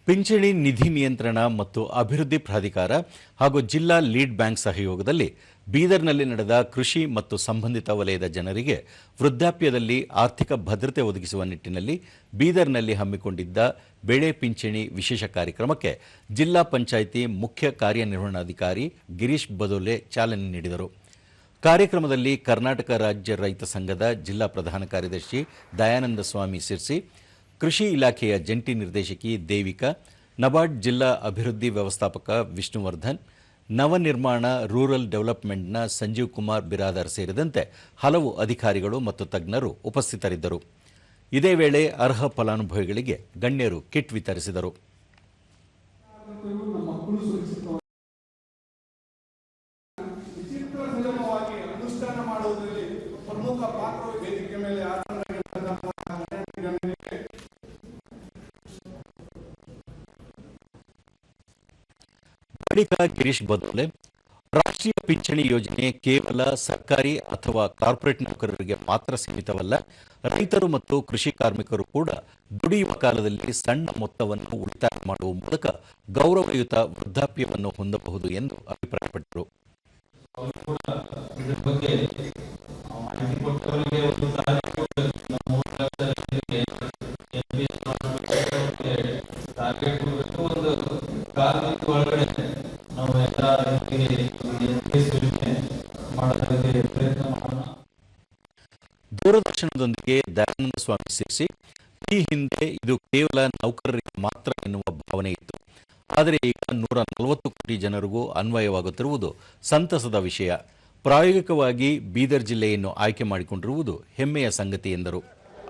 ಪಿಂಚಣಿ ನಿಧಿ ನಿಯಂತ್ರಣ ಮತ್ತು ಅಭಿವೃದ್ಧಿ ಪ್ರಾಧಿಕಾರ ಹಾಗೂ ಜಿಲ್ಲಾ ಲೀಡ್ ಬ್ಯಾಂಕ್ ಸಹಯೋಗದಲ್ಲಿ ಬೀದರ್ನಲ್ಲಿ ನಡೆದ ಕೃಷಿ ಮತ್ತು ಸಂಬಂಧಿತ ವಲಯದ ಜನರಿಗೆ ವೃದ್ಧಾಪ್ಯದಲ್ಲಿ ಆರ್ಥಿಕ ಭದ್ರತೆ ಒದಗಿಸುವ ನಿಟ್ಟಿನಲ್ಲಿ ಬೀದರ್ನಲ್ಲಿ ಹಮ್ಮಿಕೊಂಡಿದ್ದ ಬೆಳೆ ಪಿಂಚಣಿ ವಿಶೇಷ ಕಾರ್ಯಕ್ರಮಕ್ಕೆ ಜಿಲ್ಲಾ ಪಂಚಾಯಿತಿ ಮುಖ್ಯ ಕಾರ್ಯನಿರ್ವಹಣಾಧಿಕಾರಿ ಗಿರೀಶ್ ಬದೋಲೆ ಚಾಲನೆ ನೀಡಿದರು. ಕಾರ್ಯಕ್ರಮದಲ್ಲಿ ಕರ್ನಾಟಕ ರಾಜ್ಯ ರೈತ ಸಂಘದ ಜಿಲ್ಲಾ ಪ್ರಧಾನ ಕಾರ್ಯದರ್ಶಿ ದಯಾನಂದ ಸ್ವಾಮಿ ಸಿರ್ಸಿ, ಕೃಷಿ ಇಲಾಖೆಯ ಜಂಟಿ ನಿರ್ದೇಶಕಿ ದೇವಿಕಾ, ನಬಾರ್ಡ್ ಜಿಲ್ಲಾ ಅಭಿವೃದ್ಧಿ ವ್ಯವಸ್ಥಾಪಕ ವಿಷ್ಣುವರ್ಧನ್, ನವನಿರ್ಮಾಣ ರೂರಲ್ ಡೆವಲಪ್ಮೆಂಟ್ನ ಸಂಜೀವ್ ಕುಮಾರ್ ಬಿರಾದಾರ್ ಸೇರಿದಂತೆ ಹಲವು ಅಧಿಕಾರಿಗಳು ಮತ್ತು ತಜ್ಞರು ಉಪಸ್ಥಿತರಿದ್ದರು. ಇದೇ ವೇಳೆ ಅರ್ಹ ಫಲಾನುಭವಿಗಳಿಗೆ ಗಣ್ಯರು ಕಿಟ್ ವಿತರಿಸಿದರು. ಬಳಿಕ ಗಿರೀಶ್ ಬದೋಲೆ, ರಾಷ್ಟ್ರೀಯ ಪಿಂಚಣಿ ಯೋಜನೆ ಕೇವಲ ಸರ್ಕಾರಿ ಅಥವಾ ಕಾರ್ಪೊರೇಟ್ ನೌಕರರಿಗೆ ಮಾತ್ರ ಸೀಮಿತವಲ್ಲ, ರೈತರು ಮತ್ತು ಕೃಷಿ ಕಾರ್ಮಿಕರು ಕೂಡ ದುಡಿಯುವ ಕಾಲದಲ್ಲಿ ಸಣ್ಣ ಮೊತ್ತವನ್ನು ಉಳಿತಾಯ ಮಾಡುವ ಮೂಲಕ ಗೌರವಯುತ ವೃದ್ಧಾಪ್ಯವನ್ನು ಹೊಂದಬಹುದು ಎಂದು ಅಭಿಪ್ರಾಯಪಟ್ಟರು. ದೂರದರ್ಶನದೊಂದಿಗೆ ದಯಾನಂದ ಸ್ವಾಮಿ ಸಿರ್ಸಿ, ಈ ಹಿಂದೆ ಇದು ಕೇವಲ ನೌಕರರಿಗೆ ಮಾತ್ರ ಎನ್ನುವ ಭಾವನೆ ಇತ್ತು. ಆದರೆ ಈಗ 140 ಕೋಟಿ ಜನರಿಗೂ ಅನ್ವಯವಾಗುತ್ತಿರುವುದು ಸಂತಸದ ವಿಷಯ. ಪ್ರಾಯೋಗಿಕವಾಗಿ ಬೀದರ್ ಜಿಲ್ಲೆಯನ್ನು ಆಯ್ಕೆ ಮಾಡಿಕೊಂಡಿರುವುದು ಹೆಮ್ಮೆಯ ಸಂಗತಿ ಎಂದರು.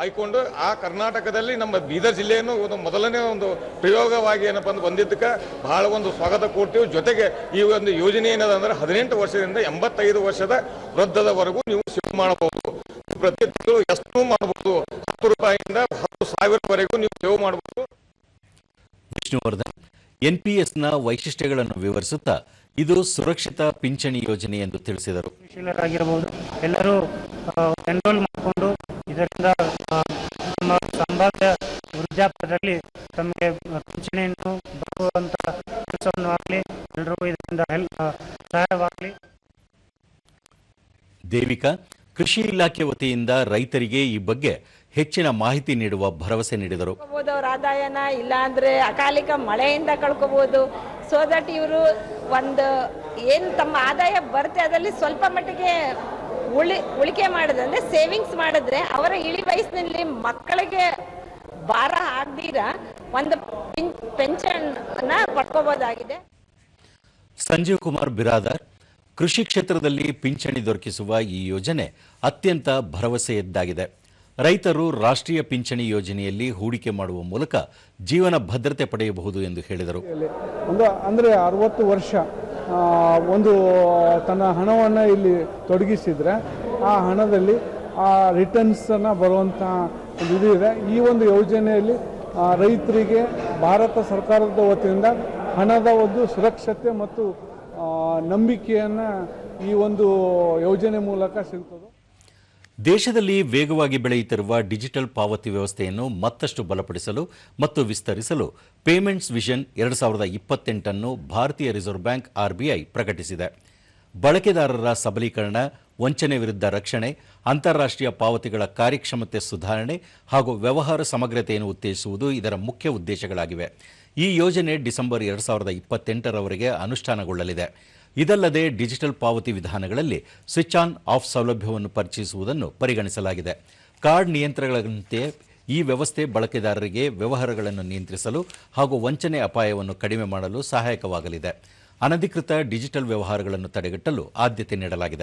ಆಯ್ಕೊಂಡು ಆ ಕರ್ನಾಟಕದಲ್ಲಿ ನಮ್ಮ ಬೀದರ್ ಜಿಲ್ಲೆಯನ್ನು ಒಂದು ಮೊದಲನೇ ಒಂದು ಪ್ರಯೋಗವಾಗಿ ಏನಪ್ಪ ಅಂದ್ರೆ ಬಂದಿದ್ದಕ್ಕೆ ಬಹಳ ಒಂದು ಸ್ವಾಗತ ಕೊಡ್ತೀವಿ. ಜೊತೆಗೆ ಈ ಒಂದು ಯೋಜನೆ ಏನದಂದ್ರೆ 18 ವರ್ಷದಿಂದ 85 ವರ್ಷದ ವೃದ್ಧದವರೆಗೂ ನೀವು ಸೇವ್ ಮಾಡಬಹುದು. ಪ್ರತಿ ತಿಂಗಳು ಎಷ್ಟು ಮಾಡಬಹುದು, 10 ರೂಪಾಯಿಯಿಂದ 10,000ವರೆಗೂ ನೀವು ಸೇವ್ ಮಾಡಬಹುದು. ವಿಷ್ಣುವರ್ಧನ್ ಎನ್ಪಿಎಸ್ನ ವೈಶಿಷ್ಟ್ಯಗಳನ್ನು ವಿವರಿಸುತ್ತಾ ಇದು ಸುರಕ್ಷಿತ ಪಿಂಚಣಿ ಯೋಜನೆ ಎಂದು ತಿಳಿಸಿದರು. ಎಲ್ಲರೂ ಎನ್ರೋಲ್ ಮಾಡಿಕೊಂಡು ಇದರಿಂದ ನಮ್ಮ ಸಂಭಾವ್ಯ ವೃದ್ಧಾಪ್ಯದಲ್ಲಿ ತಮಗೆ ಪಿಂಚಣಿಯನ್ನು ಬರುವಂತ ಕೆಲಸವನ್ನು ಆಗಲಿ ಎಲ್ಲರಿಗೂ ಇದರಿಂದ ಸಹಾಯವಾಗಲಿ. ದೇವಿಕಾ ಕೃಷಿ ಇಲಾಖೆ ವತಿಯಿಂದ ರೈತರಿಗೆ ಈ ಬಗ್ಗೆ ಹೆಚ್ಚಿನ ಮಾಹಿತಿ ನೀಡುವ ಭರವಸೆ ನೀಡಿದರು. ಅವರ ಆದಾಯನ ಇಲ್ಲ ಅಂದ್ರೆ ಅಕಾಲಿಕ ಮಳೆಯಿಂದ ಕಳ್ಕೋಬಹುದು. ಸೊ ದಟ್ ಇವರು ಒಂದು ಏನು ತಮ್ಮ ಆದಾಯ ಬರುತ್ತೆ ಅದರಲ್ಲಿ ಸ್ವಲ್ಪ ಮಟ್ಟಿಗೆ ಉಳಿಕೆ ಮಾಡಿದ್ರೆ ಸೇವಿಂಗ್ಸ್ ಮಾಡಿದ್ರೆ ಅವರ ಇಳಿ ವಯಸ್ಸಿನಲ್ಲಿ ಮಕ್ಕಳಿಗೆ ಭಾರ ಆಗದಿರ ಒಂದು ಪೆನ್ಷನ್ ಪಡ್ಕೋಬಹುದಾಗಿದೆ. ಸಂಜೀವ್ ಕುಮಾರ್ ಬಿರಾದಾರ್ ಕೃಷಿ ಕ್ಷೇತ್ರದಲ್ಲಿ ಪಿಂಚಣಿ ದೊರಕಿಸುವ ಈ ಯೋಜನೆ ಅತ್ಯಂತ ಭರವಸೆಯದ್ದಾಗಿದೆ. ರೈತರು ರಾಷ್ಟ್ರೀಯ ಪಿಂಚಣಿ ಯೋಜನೆಯಲ್ಲಿ ಹೂಡಿಕೆ ಮಾಡುವ ಮೂಲಕ ಜೀವನ ಭದ್ರತೆ ಪಡೆಯಬಹುದು ಎಂದು ಹೇಳಿದರು. ಅಂದರೆ 60 ವರ್ಷ ಒಂದು ತನ್ನ ಹಣವನ್ನು ಇಲ್ಲಿ ತೊಡಗಿಸಿದರೆ ಆ ಹಣದಲ್ಲಿ ಆ ರಿಟರ್ನ್ಸನ್ನು ಬರುವಂತಹ ಒಂದು ಇದು ಇದೆ. ಈ ಒಂದು ಯೋಜನೆಯಲ್ಲಿ ರೈತರಿಗೆ ಭಾರತ ಸರ್ಕಾರದ ವತಿಯಿಂದ ಹಣದ ಒಂದು ಸುರಕ್ಷತೆ ಮತ್ತು ನಂಬಿಕೆಯನ್ನು ಈ ಒಂದು ಯೋಜನೆ ಮೂಲಕ ಸಿಗುತ್ತದೆ. ದೇಶದಲ್ಲಿ ವೇಗವಾಗಿ ಬೆಳೆಯುತ್ತಿರುವ ಡಿಜಿಟಲ್ ಪಾವತಿ ವ್ಯವಸ್ಥೆಯನ್ನು ಮತ್ತಷ್ಟು ಬಲಪಡಿಸಲು ಮತ್ತು ವಿಸ್ತರಿಸಲು ಪೇಮೆಂಟ್ಸ್ ವಿಷನ್ 2028 ಅನ್ನು ಭಾರತೀಯ ರಿಸರ್ವ್ ಬ್ಯಾಂಕ್ ಆರ್ಬಿಐ ಪ್ರಕಟಿಸಿದೆ. ಬಳಕೆದಾರರ ಸಬಲೀಕರಣ, ವಂಚನೆ ವಿರುದ್ಧ ರಕ್ಷಣೆ, ಅಂತಾರಾಷ್ಟ್ರೀಯ ಪಾವತಿಗಳ ಕಾರ್ಯಕ್ಷಮತೆ ಸುಧಾರಣೆ ಹಾಗೂ ವ್ಯವಹಾರ ಸಮಗ್ರತೆಯನ್ನು ಉತ್ತೇಜಿಸುವುದು ಇದರ ಮುಖ್ಯ ಉದ್ದೇಶಗಳಾಗಿವೆ. ಈ ಯೋಜನೆ ಡಿಸೆಂಬರ್ 2028ರವರೆಗೆ ಅನುಷ್ಠಾನಗೊಳ್ಳಲಿದೆ. ಇದಲ್ಲದೆ ಡಿಜಿಟಲ್ ಪಾವತಿ ವಿಧಾನಗಳಲ್ಲಿ ಸ್ವಿಚ್ ಆನ್ ಆಫ್ ಸೌಲಭ್ಯವನ್ನು ಪರಿಚಯಿಸುವುದನ್ನು ಪರಿಗಣಿಸಲಾಗಿದೆ. ಕಾರ್ಡ್ ನಿಯಂತ್ರಣಗಳಂತೆ ಈ ವ್ಯವಸ್ಥೆ ಬಳಕೆದಾರರಿಗೆ ವ್ಯವಹಾರಗಳನ್ನು ನಿಯಂತ್ರಿಸಲು ಹಾಗೂ ವಂಚನೆ ಅಪಾಯವನ್ನು ಕಡಿಮೆ ಮಾಡಲು ಸಹಾಯಕವಾಗಲಿದೆ. ಅನಧಿಕೃತ ಡಿಜಿಟಲ್ ವ್ಯವಹಾರಗಳನ್ನು ತಡೆಗಟ್ಟಲು ಆದ್ಯತೆ ನೀಡಲಾಗಿದೆ.